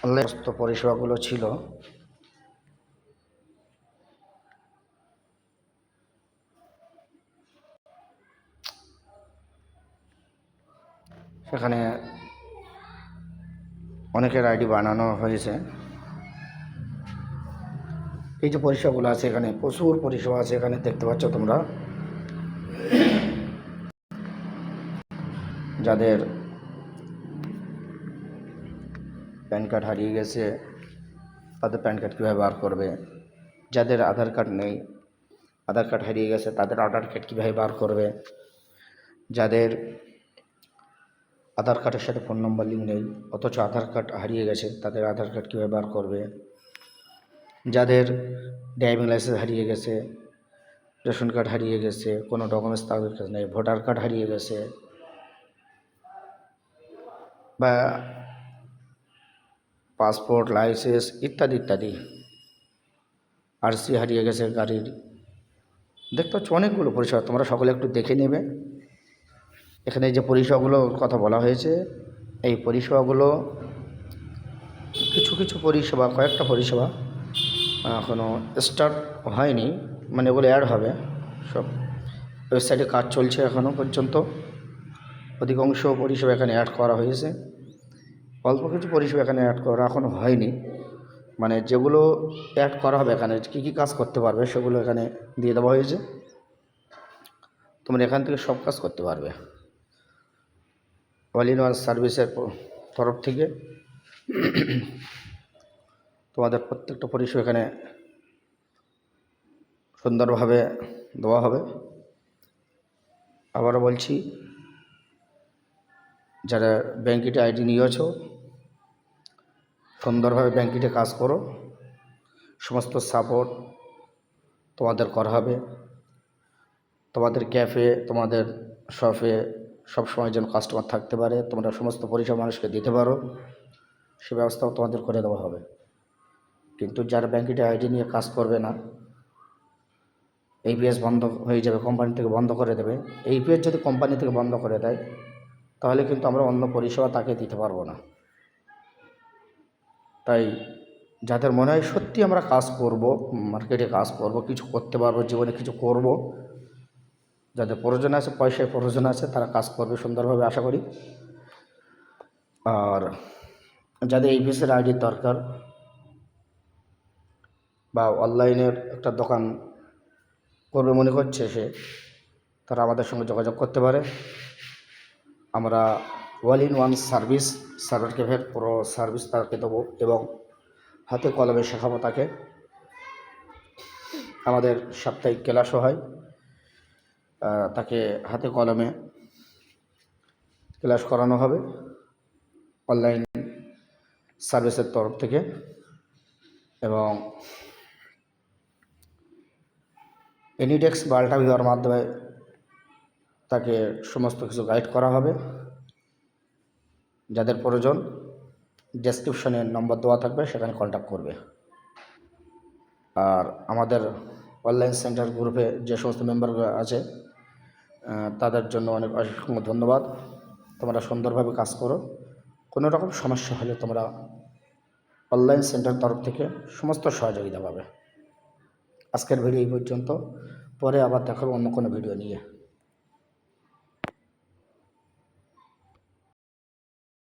সমস্ত পরিষেবাগুলো ছিল সেখানে অনেকের আইডি বানানো হয়েছে। এই যে পরিষেবাগুলো আছে এখানে প্রচুর পরিষেবা আছে, এখানে দেখতে পাচ্ছ তোমরা। যাদের প্যান কার্ড হারিয়ে গেছে তাদের প্যান কার্ড কীভাবে বার করবে, যাদের আধার কার্ড নেই, আধার কার্ড হারিয়ে গেছে তাদের আধার কার্ড কীভাবে বার করবে, যাদের আধার কার্ডের সাথে ফোন নম্বর লিঙ্ক নেই অথচ আধার কার্ড হারিয়ে গেছে তাদের আধার কার্ড কীভাবে বার করবে, যাদের ড্রাইভিং লাইসেন্স হারিয়ে গেছে, রেশন কার্ড হারিয়ে গেছে, কোনো ডকুমেন্টস তাদের কাছে নেই, ভোটার কার্ড হারিয়ে গেছে বা পাসপোর্ট, লাইসেন্স ইত্যাদি ইত্যাদি, আরসি হারিয়ে গেছে গাড়ির, দেখতে পাচ্ছ অনেকগুলো পরিষেবা। তোমরা সকলে একটু দেখে নেবে। এখানে যে পরিষেবাগুলোর কথা বলা হয়েছে এই পরিষেবাগুলো কিছু কিছু পরিষেবা, কয়েকটা পরিষেবা এখনও স্টার্ট হয়নি, মানে এগুলো অ্যাড হবে। সব ওয়েবসাইটে কাজ চলছে এখনও পর্যন্ত। অধিকাংশ পরিষেবা এখানে অ্যাড করা হয়েছে, অল্প কিছু পরিষেবা এখানে অ্যাড করা এখনও হয়নি। মানে যেগুলো অ্যাড করা হবে এখানে কী কী কাজ করতে পারবে সেগুলো এখানে দিয়ে দেওয়া হয়েছে। তোমরা এখান থেকে সব কাজ করতে পারবে। অল ইন ওয়ান সার্ভিসের তরফ থেকে তোমাদের প্রত্যেকটা পরিষেবা এখানে সুন্দরভাবে দেওয়া হবে। আবারও বলছি, যারা ব্যাঙ্কিটে আইডি নিয়েছো সুন্দরভাবে ব্যাঙ্কিটে কাজ করো, সমস্ত সাপোর্ট তোমাদের করা হবে। তোমাদের ক্যাফে, তোমাদের শপে সবসময় যেন কাস্টমার থাকতে পারে, তোমরা সমস্ত পরিষেবা মানুষকে দিতে পারো, সে ব্যবস্থাও তোমাদের করে দেওয়া হবে। কিন্তু যারা ব্যাঙ্কিটে আইডি নিয়ে কাজ করবে না, এইপিএস বন্ধ হয়ে যাবে, কোম্পানি থেকে বন্ধ করে দেবে। এইপিএস যদি কোম্পানি থেকে বন্ধ করে দেয় তাহলে কিন্তু আমরা অন্য পরিষেবা তাকে দিতে পারবো না। তাই যাদের মনে হয় সত্যি আমরা কাজ করব, মার্কেটে কাজ করব, কিছু করতে পারবো, জীবনে কিছু করব, যাদের প্রয়োজন আছে, পয়সায় প্রয়োজন আছে, তারা কাজ করবে সুন্দরভাবে আশা করি। আর যাদের এইপিএসের আইডির দরকার বা অনলাইনের একটা দোকান করবে মনে করছে সে, তারা আমাদের সঙ্গে যোগাযোগ করতে পারে। আমরা all in one service, server ক্যাফের পুরো সার্ভিস তাকে দেবো এবং হাতে কলমে শেখাবো তাকে। আমাদের সাপ্তাহিক ক্লাসও হয়, তাকে হাতে কলমে ক্লাস করানো হবে অনলাইন সার্ভিসের তরফ থেকে। এবং এনিডেক্স বা আল্টা ভিউয়ার মাধ্যমে তাকে সমস্ত কিছু গাইড করা হবে। যাদের প্রয়োজন ডেসক্রিপশনে নম্বর দেওয়া থাকবে, সেখানে কন্ট্যাক্ট করবে। আর আমাদের অনলাইন সেন্টার গ্রুপে যে সমস্ত মেম্বার আছে তাদের জন্য অনেক অসংখ্য ধন্যবাদ। তোমরা সুন্দরভাবে কাজ করো। কোনো রকম সমস্যা হলে তোমরা অনলাইন সেন্টার তরফ থেকে সমস্ত সহযোগিতা পাবে। আজকের ভিডিও এই পর্যন্ত, পরে আবার দেখাবো অন্য কোনো ভিডিও নিয়ে।